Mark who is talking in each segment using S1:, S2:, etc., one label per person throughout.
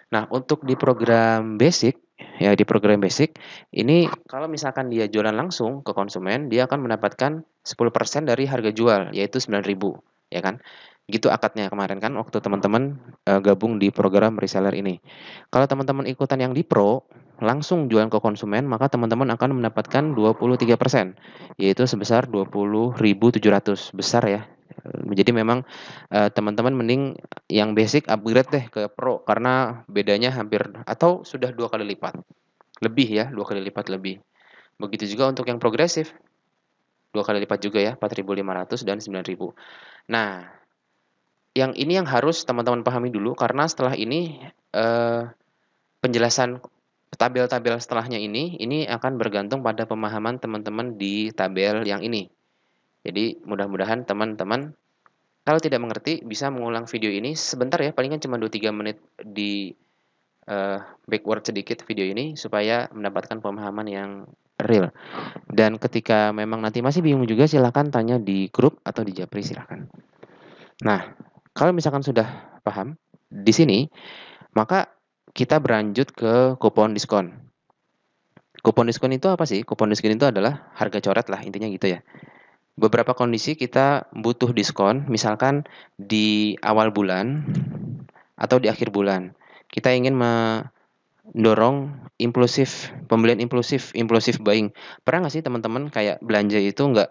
S1: Nah, untuk di program basic, ya di program basic, ini kalau misalkan dia jualan langsung ke konsumen, dia akan mendapatkan 10% dari harga jual, yaitu 9.000, ya kan. Gitu akadnya kemarin kan waktu teman-teman gabung di program reseller ini. Kalau teman-teman ikutan yang di Pro, langsung jualan ke konsumen, maka teman-teman akan mendapatkan 23%, yaitu sebesar 20.700. Besar ya. Jadi memang teman-teman mending yang basic upgrade deh ke Pro karena bedanya hampir atau sudah 2 kali lipat. Lebih ya, 2 kali lipat lebih. Begitu juga untuk yang progresif, 2 kali lipat juga ya, 4.500 dan 9.000. Nah, yang ini yang harus teman-teman pahami dulu karena setelah ini penjelasan tabel-tabel setelahnya ini akan bergantung pada pemahaman teman-teman di tabel yang ini. Jadi mudah-mudahan teman-teman kalau tidak mengerti bisa mengulang video ini sebentar ya, palingan cuma 2-3 menit di backward sedikit video ini supaya mendapatkan pemahaman yang real. Dan ketika memang nanti masih bingung juga silahkan tanya di grup atau di Japri silahkan. Nah, kalau misalkan sudah paham di sini, maka kita berlanjut ke kupon diskon. Kupon diskon itu apa sih? Kupon diskon itu adalah harga coret lah intinya gitu ya. Beberapa kondisi kita butuh diskon, misalkan di awal bulan atau di akhir bulan. Kita ingin mendorong pembelian impulsif buying. Pernah nggak sih teman-teman kayak belanja itu nggak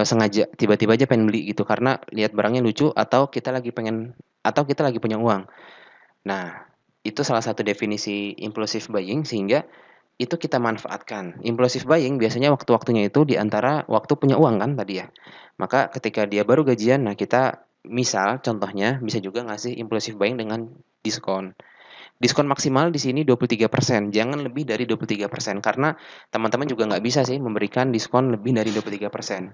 S1: sengaja tiba-tiba aja pengen beli gitu karena lihat barangnya lucu atau kita lagi punya uang. Nah, itu salah satu definisi impulsive buying sehingga itu kita manfaatkan. Impulsive buying biasanya waktu-waktunya itu di antara waktu punya uang kan tadi ya. Maka ketika dia baru gajian, nah kita misal contohnya bisa juga ngasih impulsive buying dengan diskon. Diskon maksimal di sini 23%, jangan lebih dari 23% karena teman-teman juga nggak bisa sih memberikan diskon lebih dari 23%.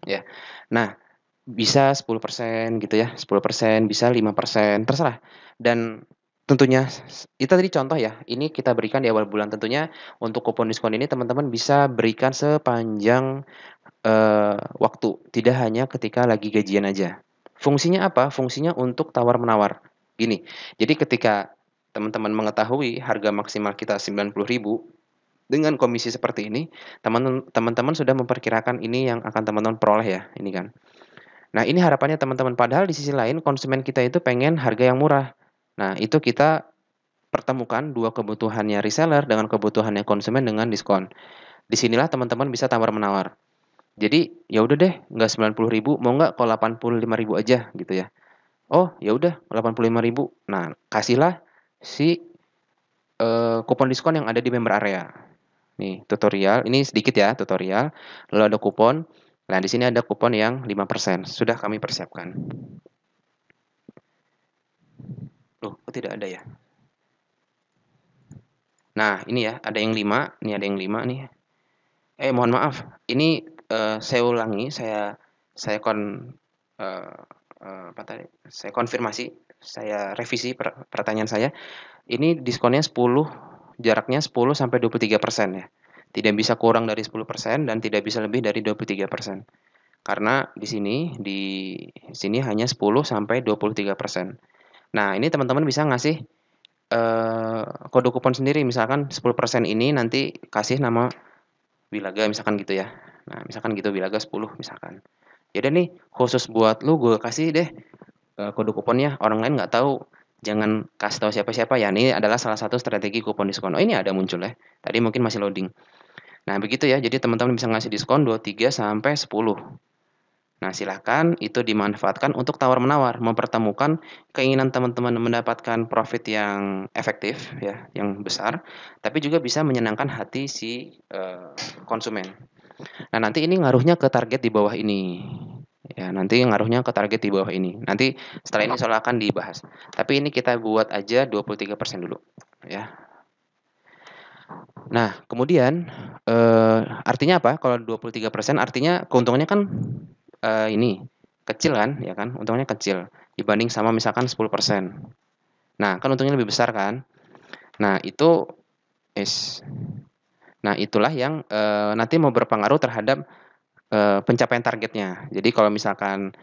S1: Ya. Nah, bisa 10% gitu ya, 10%, bisa 5%, terserah. Dan tentunya itu tadi contoh ya, ini kita berikan di awal bulan. Tentunya untuk kupon diskon ini teman-teman bisa berikan sepanjang waktu, tidak hanya ketika lagi gajian aja. Fungsinya apa? Fungsinya untuk tawar-menawar. Gini, jadi ketika teman-teman mengetahui harga maksimal kita 90.000 dengan komisi seperti ini, teman-teman sudah memperkirakan ini yang akan teman-teman peroleh ya, ini kan. Nah, ini harapannya teman-teman, padahal di sisi lain konsumen kita itu pengen harga yang murah. Nah, itu kita pertemukan dua kebutuhannya reseller dengan kebutuhannya konsumen dengan diskon. Disinilah teman-teman bisa tawar-menawar. Jadi, ya udah deh, nggak 90.000, mau nggak kalau 85.000 aja gitu ya. Oh, ya udah 85.000. Nah, kasihlah si kupon diskon yang ada di member area. Nih, tutorial, ini sedikit ya tutorial. Lalu ada kupon. Nah, di sini ada kupon yang 5%. Sudah kami persiapkan. Loh, kok tidak ada ya? Nah, ini ya, ada yang 5, ini ada yang 5 nih. Mohon maaf, ini saya ulangi, saya kon eh, apa tadi? Saya konfirmasi, saya revisi pertanyaan saya. Ini diskonnya 10, jaraknya 10 sampai 23% ya. Tidak bisa kurang dari 10% dan tidak bisa lebih dari 23%. Karena di sini hanya 10 sampai 23%. Nah, ini teman-teman bisa ngasih kode kupon sendiri, misalkan 10% ini nanti kasih nama Wilaga misalkan gitu ya. Nah, misalkan gitu Wilaga 10 misalkan. Ya udah nih, khusus buat lu gue kasih deh kode kuponnya, orang lain nggak tahu. Jangan kasih tahu siapa-siapa ya. Ini adalah salah satu strategi kupon diskon. Oh, ini ada muncul ya. Tadi mungkin masih loading. Nah, begitu ya. Jadi teman-teman bisa ngasih diskon 23 sampai 10. Nah, silahkan itu dimanfaatkan untuk tawar-menawar, mempertemukan keinginan teman-teman mendapatkan profit yang efektif ya, yang besar, tapi juga bisa menyenangkan hati si konsumen. Nah, nanti ini ngaruhnya ke target di bawah ini. Ya, nanti ngaruhnya ke target di bawah ini. Nanti setelah ini soal akan dibahas. Tapi ini kita buat aja 23% dulu, ya. Nah, kemudian artinya apa? Kalau 23% artinya keuntungannya kan ini kecil kan, ya kan? Untungnya kecil dibanding sama misalkan 10%. Nah, kan untungnya lebih besar kan? Nah, itu is. Nah, itulah yang nanti mau berpengaruh terhadap pencapaian targetnya. Jadi kalau misalkan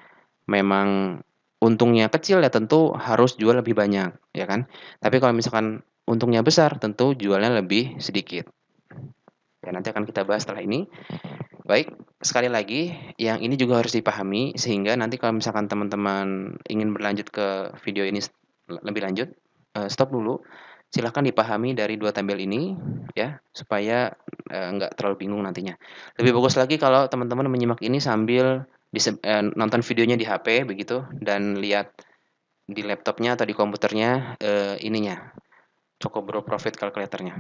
S1: memang untungnya kecil ya tentu harus jual lebih banyak, ya kan. Tapi kalau misalkan untungnya besar, tentu jualnya lebih sedikit. Ya, nanti akan kita bahas setelah ini. Baik, sekali lagi, yang ini juga harus dipahami, sehingga nanti kalau misalkan teman-teman ingin berlanjut ke video ini lebih lanjut, stop dulu. Silahkan dipahami dari dua tabel ini, ya, supaya nggak terlalu bingung nantinya. Lebih bagus lagi kalau teman-teman menyimak ini sambil nonton videonya di HP, begitu, dan lihat di laptopnya atau di komputernya ininya, Cokobro Profit Calculator-nya.